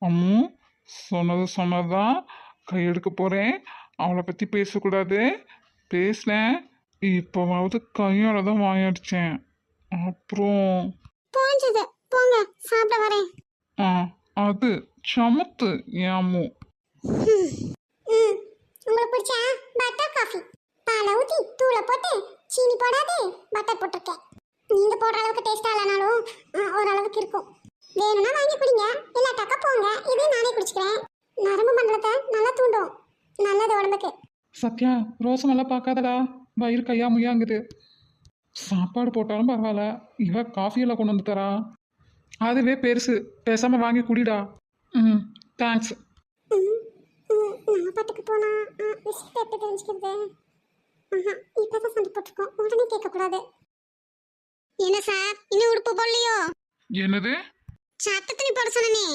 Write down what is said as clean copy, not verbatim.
அம்மு, சொன்னது சொன்னதுதான். கையெடுக்க போறேன். அவளை பத்தி பேசக்கூடாது. பேசினேன். இப்போவாவது கையால தான் வாயடிச்சேன். அப்புறம் புரிஞ்சது. போங்க, சாப்பிட வரேன். ஆ, அது சமத்து என் அம்மு. ம், உங்களுக்கு பிடிச்ச பட்டர் காஃபி. பாலை ஊற்றி தூளை போட்டு சீனி போடாது பட்டர் போட்டிருக்கேன். நீங்க போடுற அளவுக்கு டேஸ்டா இல்லைனாலும் ஓரளவுக்கு இருக்கும். வேணும்னா வாங்கி குடிங்க, இல்லாட்டாக்கா போங்க. இதே நானே குடிச்சுக்கிறேன். நரம்பு மண்டலத்தை நல்லா தூண்டும். நல்லது உடம்புக்கு. சத்யா, ரோசமெல்லாம் பார்க்காதடா. வயிறு கையா முய்யாங்குது. சாப்பாடு போட்டாலும் பரவாயில்ல, இவ காஃபியெல்லாம் கொண்டு வந்து தரா. அதுவே பெருசு. பேசாம வாங்கி குடிடா. ம், தேங்க்ஸ். நான் பாட்டுக்கு போனா விஷயத்தை எப்படி தெரிஞ்சுக்கிறது? இப்பதான் சண்டை போட்டிருக்கோம், உடனே கேட்கக்கூடாது. என்ன சார், இன்னும் உடுப்பு போடலையோ? என்னது? சட்டத்தினி போட சொன்னே.